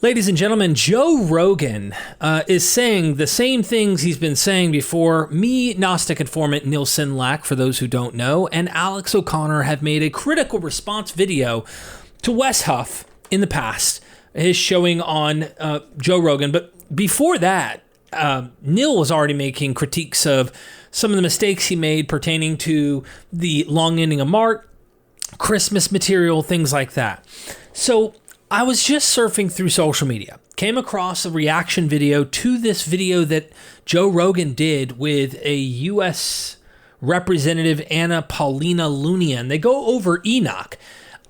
Ladies and gentlemen, Joe Rogan is saying the same things he's been saying before. Me, Gnostic informant Neil Sinlack, for those who don't know, and Alex O'Connor have made a critical response video to Wes Huff in the past, his showing on Joe Rogan. But before that, Neil was already making critiques of some of the mistakes he made pertaining to the long ending of Mark, Christmas material, things like that. So I was just surfing through social media, came across a reaction video to this video that Joe Rogan did with a U.S. Representative Anna Paulina Lunian. They go over Enoch.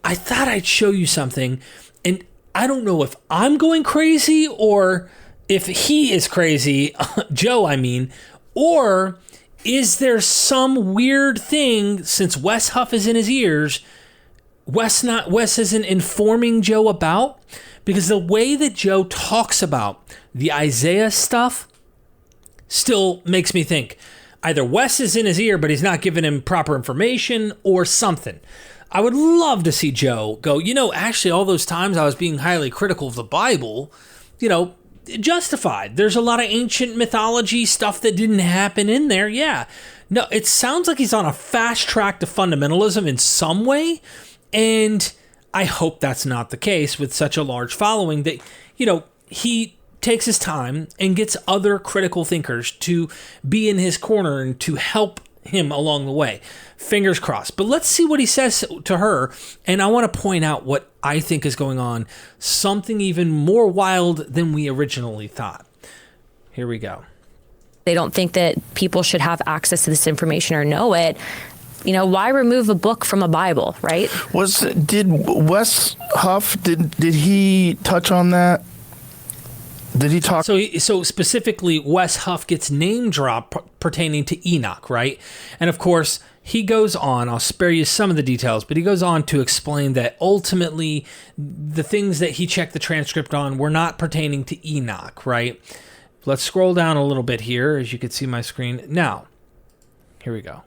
I thought I'd show you something, and I don't know if I'm going crazy or if he is crazy, Joe, I mean, or is there some weird thing, since Wes Huff is in his ears, Wes isn't informing Joe about? Because the way that Joe talks about the Isaiah stuff still makes me think either Wes is in his ear, but he's not giving him proper information or something. I would love to see Joe go, actually all those times I was being highly critical of the Bible, justified. There's a lot of ancient mythology stuff that didn't happen in there. Yeah. No, it sounds like he's on a fast track to fundamentalism in some way. And I hope that's not the case with such a large following that, he takes his time and gets other critical thinkers to be in his corner and to help him along the way. Fingers crossed. But let's see what he says to her. And I want to point out what I think is going on. Something even more wild than we originally thought. Here we go. They don't think that people should have access to this information or know it. Why remove a book from a Bible, right? Did Wes Huff, did he touch on that? Did he talk? So specifically, Wes Huff gets name dropped pertaining to Enoch, right? And of course, he goes on, I'll spare you some of the details, but he goes on to explain that ultimately the things that he checked the transcript on were not pertaining to Enoch, right? Let's scroll down a little bit here, as you can see my screen. Now, here we go.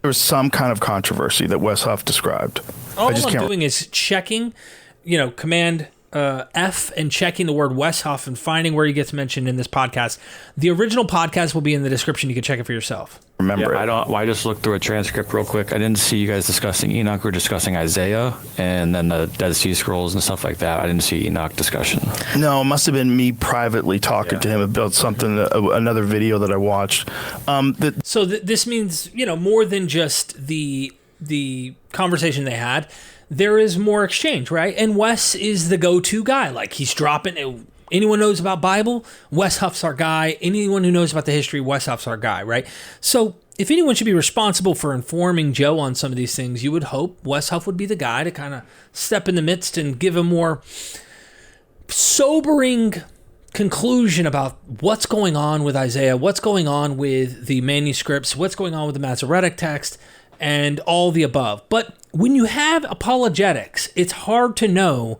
There was some kind of controversy that Wes Huff described. All I'm doing is checking, Command F and checking the word Wes Huff and finding where he gets mentioned in this podcast. The original podcast will be in the description. You can check it for yourself. Remember, I just looked through a transcript real quick. I didn't see you guys discussing Enoch. We're discussing Isaiah and then the Dead Sea Scrolls and stuff like that. I didn't see Enoch discussion. No, it must have been me privately talking to him about something, another video that I watched. So this means, more than just the conversation they had. There is more exchange, right? And Wes is the go-to guy. Like, he's dropping. Anyone knows about Bible? Wes Huff's our guy. Anyone who knows about the history, Wes Huff's our guy, right? So if anyone should be responsible for informing Joe on some of these things, you would hope Wes Huff would be the guy to kind of step in the midst and give a more sobering conclusion about what's going on with Isaiah, what's going on with the manuscripts, what's going on with the Masoretic text, and all the above. But when you have apologetics, it's hard to know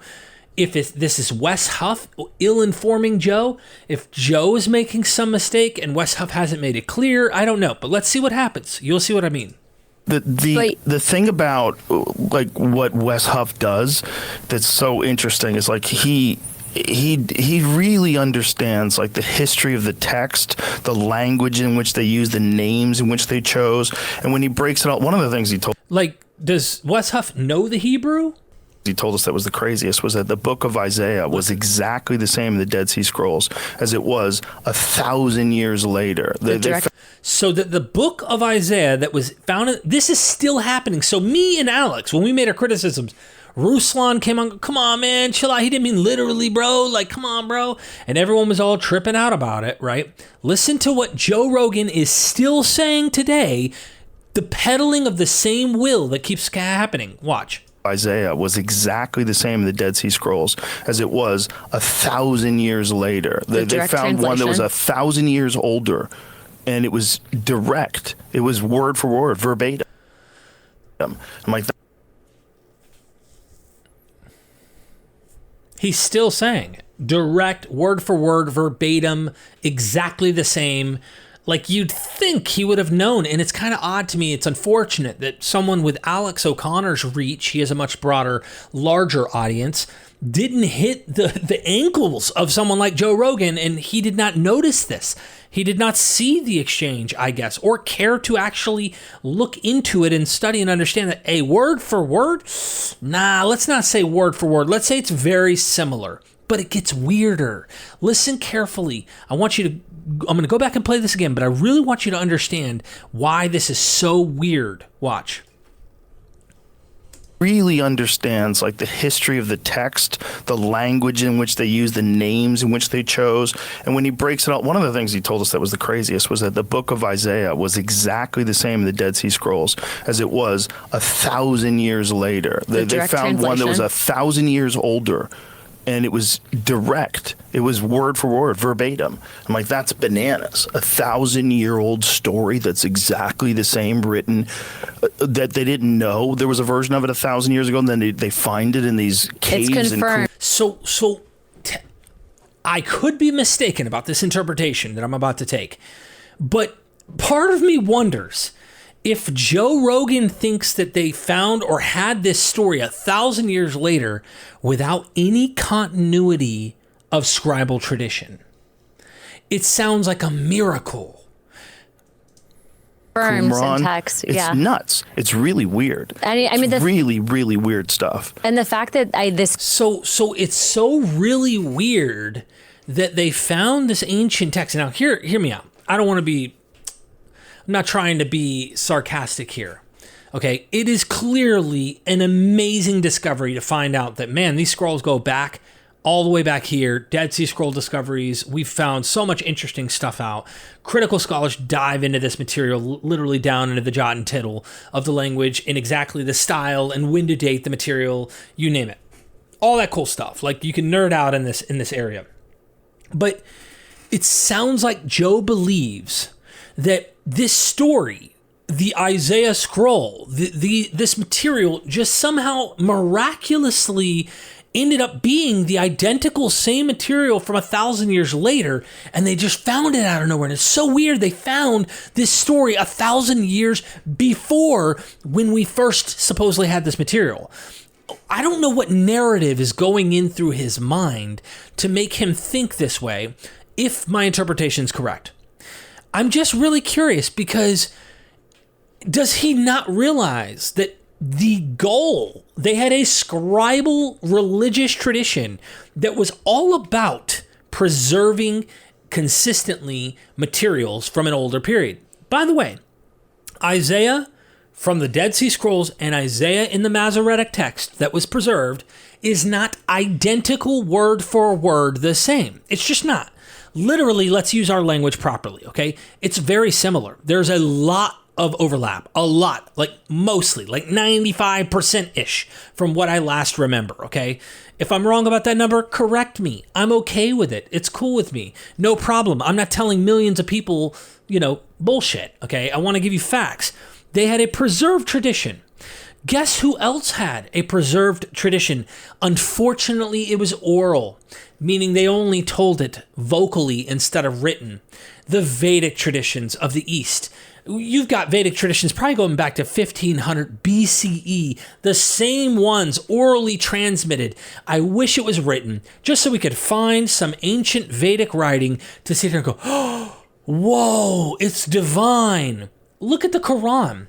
if this is Wes Huff ill-informing Joe, if Joe is making some mistake and Wes Huff hasn't made it clear. I don't know, but let's see what happens. You'll see what I mean. The thing about what Wes Huff does that's so interesting is he really understands the history of the text, the language in which they use, the names in which they chose, and when he breaks it out, one of the things he told, does Wes Huff know the Hebrew? He told us that was the craziest, was that the book of Isaiah was exactly the same in the Dead Sea Scrolls as it was 1,000 years later. So that the book of Isaiah that was found, this is still happening. So me and Alex, when we made our criticisms, Ruslan came on, come on, man, chill out. He didn't mean literally, bro. Come on, bro. And everyone was all tripping out about it, right? Listen to what Joe Rogan is still saying today, the peddling of the same will that keeps happening. Watch. Isaiah was exactly the same in the Dead Sea Scrolls as it was 1,000 years later. They found one that was 1,000 years older, and it was direct. It was word for word, verbatim. I'm like, he's still saying it. Direct, word for word, verbatim, exactly the same. Like, you'd think he would have known, and it's kind of odd to me. It's unfortunate that someone with Alex O'Connor's reach, he has a much broader, larger audience, didn't hit the ankles of someone like Joe Rogan, and he did not notice this. He did not see the exchange, I guess, or care to actually look into it and study and understand that, a word for word? Nah, let's not say word for word. Let's say it's very similar, but it gets weirder. Listen carefully. I'm going to go back and play this again, but I really want you to understand why this is so weird. Watch. Really understands like the history of the text, the language in which they use, the names in which they chose. And when he breaks it out, one of the things he told us that was the craziest was that the book of Isaiah was exactly the same in the Dead Sea Scrolls as it was 1,000 years later. They found one that was 1,000 years older, and it was direct. It was word for word, verbatim. I'm like, that's bananas. 1,000-year-old story that's exactly the same, written, that they didn't know there was a version of it 1,000 years ago, and then they find it in these caves. It's confirmed. I could be mistaken about this interpretation that I'm about to take, but part of me wonders if Joe Rogan thinks that they found or had this story 1,000 years later without any continuity of scribal tradition. It sounds like a miracle. Qumran, in text. It's nuts. It's really weird. I mean, really, really weird stuff. And the fact that So it's so really weird that they found this ancient text. Now, hear me out. I'm not trying to be sarcastic here. Okay, it is clearly an amazing discovery to find out that, man, these scrolls go back all the way back here. Dead Sea Scroll discoveries. We've found so much interesting stuff out. Critical scholars dive into this material, literally down into the jot and tittle of the language in exactly the style and when to date the material, you name it. All that cool stuff. Like, you can nerd out in this area. But it sounds like Joe believes that this story, the Isaiah scroll, this material just somehow miraculously ended up being the identical same material from 1,000 years later, and they just found it out of nowhere. And it's so weird. They found this story 1,000 years before when we first supposedly had this material. I don't know what narrative is going in through his mind to make him think this way, if my interpretation is correct. I'm just really curious, because does he not realize that the goal, they had a scribal religious tradition that was all about preserving consistently materials from an older period? By the way, Isaiah from the Dead Sea Scrolls and Isaiah in the Masoretic text that was preserved is not identical word for word the same. It's just not. Literally, let's use our language properly, okay? It's very similar. There's a lot of overlap, a lot, like mostly, like 95%-ish from what I last remember, okay? If I'm wrong about that number, correct me. I'm okay with it. It's cool with me. No problem. I'm not telling millions of people, bullshit, okay? I want to give you facts. They had a preserved tradition. Guess who else had a preserved tradition? Unfortunately, it was oral, meaning they only told it vocally instead of written. The Vedic traditions of the East. You've got Vedic traditions probably going back to 1500 BCE, the same ones orally transmitted. I wish it was written, just so we could find some ancient Vedic writing to sit here and go, oh, whoa, it's divine. Look at the Quran.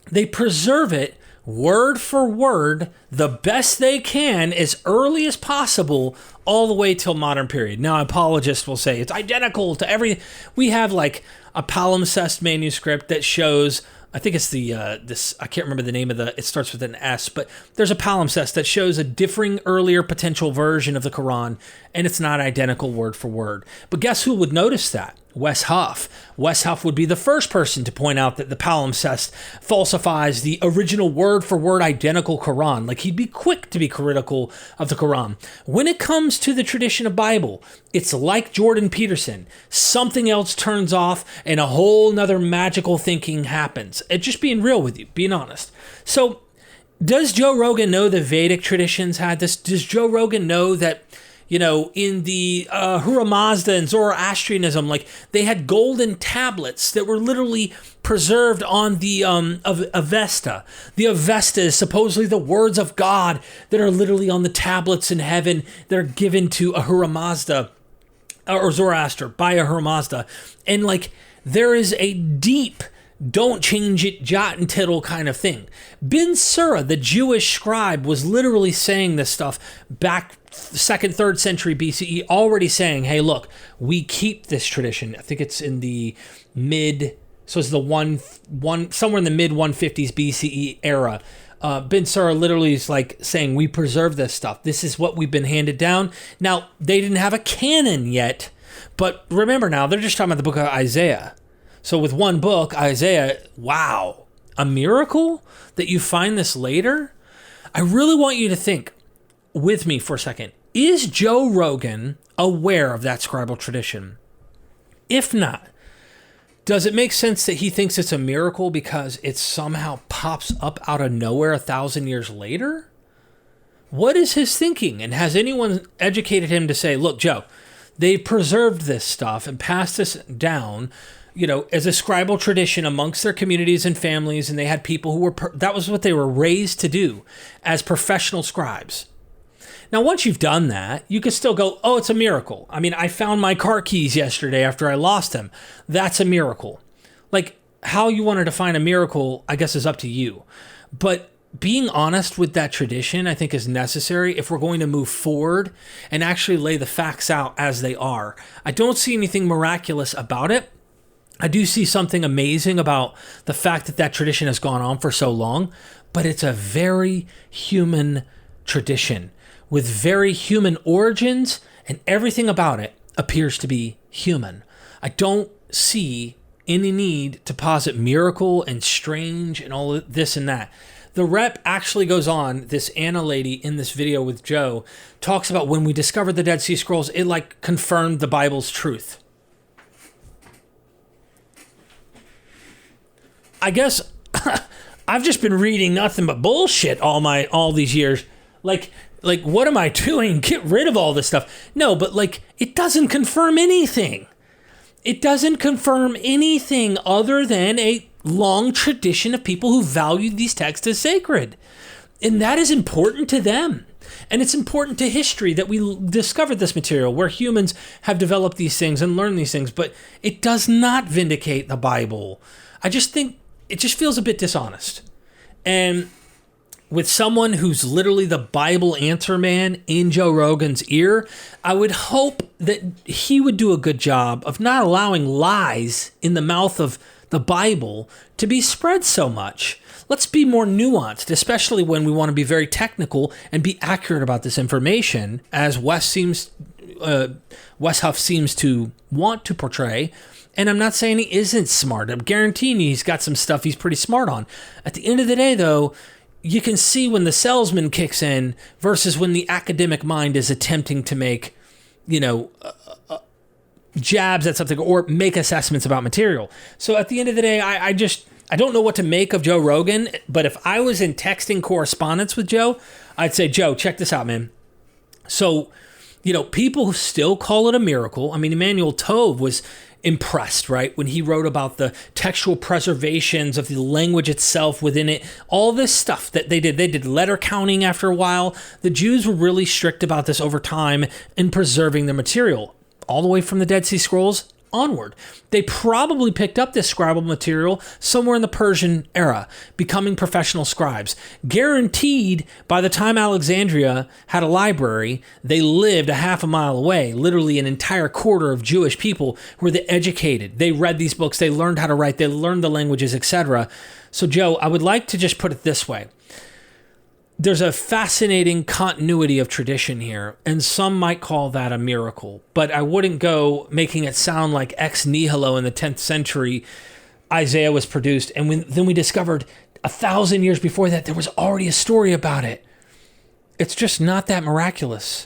They preserve it word for word, the best they can, as early as possible, all the way till modern period. Now, apologists will say it's identical to everything. We have like a palimpsest manuscript that shows, I think it's I can't remember the name of it starts with an S, but there's a palimpsest that shows a differing earlier potential version of the Quran, and it's not identical word for word. But guess who would notice that? Wes Huff. Wes Huff would be the first person to point out that the palimpsest falsifies the original word-for-word identical Quran. Like, he'd be quick to be critical of the Quran. When it comes to the tradition of Bible, it's like Jordan Peterson. Something else turns off and a whole nother magical thinking happens. And just being real with you, being honest. So, does Joe Rogan know the Vedic traditions had this? Does Joe Rogan know that In the Ahura Mazda and Zoroastrianism, like they had golden tablets that were literally preserved on the Avesta. The Avesta is supposedly the words of God that are literally on the tablets in heaven that are given to Ahura Mazda or Zoroaster by Ahura Mazda. And like there is a deep don't change it jot and tittle kind of thing. Ben Sura, the Jewish scribe, was literally saying this stuff back 2nd, 3rd century BCE, already saying, hey, look, we keep this tradition. I think it's in the it's the somewhere in the mid 150s BCE era. Ben Sura literally is like saying, we preserve this stuff. This is what we've been handed down. Now, they didn't have a canon yet, but remember now, they're just talking about the book of Isaiah. So with one book, Isaiah, wow, a miracle that you find this later? I really want you to think with me for a second. Is Joe Rogan aware of that scribal tradition? If not, does it make sense that he thinks it's a miracle because it somehow pops up out of nowhere 1,000 years later? What is his thinking? And has anyone educated him to say, look, Joe, they preserved this stuff and passed this down as a scribal tradition amongst their communities and families, and they had people who were, that was what they were raised to do as professional scribes. Now, once you've done that, you can still go, oh, it's a miracle. I mean, I found my car keys yesterday after I lost them. That's a miracle. Like, how you want to define a miracle, I guess, is up to you. But being honest with that tradition, I think, is necessary if we're going to move forward and actually lay the facts out as they are. I don't see anything miraculous about it. I do see something amazing about the fact that that tradition has gone on for so long, but it's a very human tradition with very human origins, and everything about it appears to be human. I don't see any need to posit miracle and strange and all this and that. The rep actually goes on, this Anna lady in this video with Joe, talks about when we discovered the Dead Sea Scrolls, it like confirmed the Bible's truth. I guess I've just been reading nothing but bullshit all these years. Like what am I doing? Get rid of all this stuff. No, but like it doesn't confirm anything. It doesn't confirm anything other than a long tradition of people who value these texts as sacred. And that is important to them. And it's important to history that we discovered this material where humans have developed these things and learned these things, but it does not vindicate the Bible. I just think it just feels a bit dishonest. And with someone who's literally the Bible answer man in Joe Rogan's ear, I would hope that he would do a good job of not allowing lies in the mouth of the Bible to be spread so much. Let's be more nuanced, especially when we want to be very technical and be accurate about this information, as Wes Huff seems to want to portray. And I'm not saying he isn't smart. I'm guaranteeing you he's got some stuff he's pretty smart on. At the end of the day, though, you can see when the salesman kicks in versus when the academic mind is attempting to make, jabs at something or make assessments about material. So at the end of the day, I don't know what to make of Joe Rogan, but if I was in texting correspondence with Joe, I'd say, Joe, check this out, man. So, people still call it a miracle. I mean, Emmanuel Tove was impressed, right? When he wrote about the textual preservations of the language itself within it, all this stuff that they did letter counting after a while. The Jews were really strict about this over time in preserving their material, all the way from the Dead Sea Scrolls onward. They probably picked up this scribal material somewhere in the Persian era, becoming professional scribes. Guaranteed, by the time Alexandria had a library, they lived a half a mile away, literally an entire quarter of Jewish people who were educated. They read these books, they learned how to write, they learned the languages, etc. So Joe, I would like to just put it this way. There's a fascinating continuity of tradition here, and some might call that a miracle, but I wouldn't go making it sound like ex nihilo in the 10th century Isaiah was produced, and then we discovered 1,000 years before that there was already a story about it. It's just not that miraculous.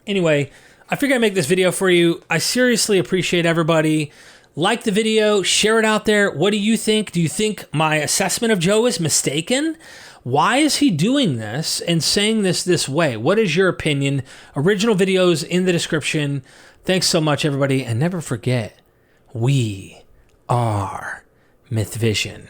Anyway, I figured I'd make this video for you. I seriously appreciate everybody Like the video, share it out there. What do you think? Do you think my assessment of Joe is mistaken? Why is he doing this and saying this way? What is your opinion? Original videos in the description. Thanks so much, everybody. And never forget, we are MythVision.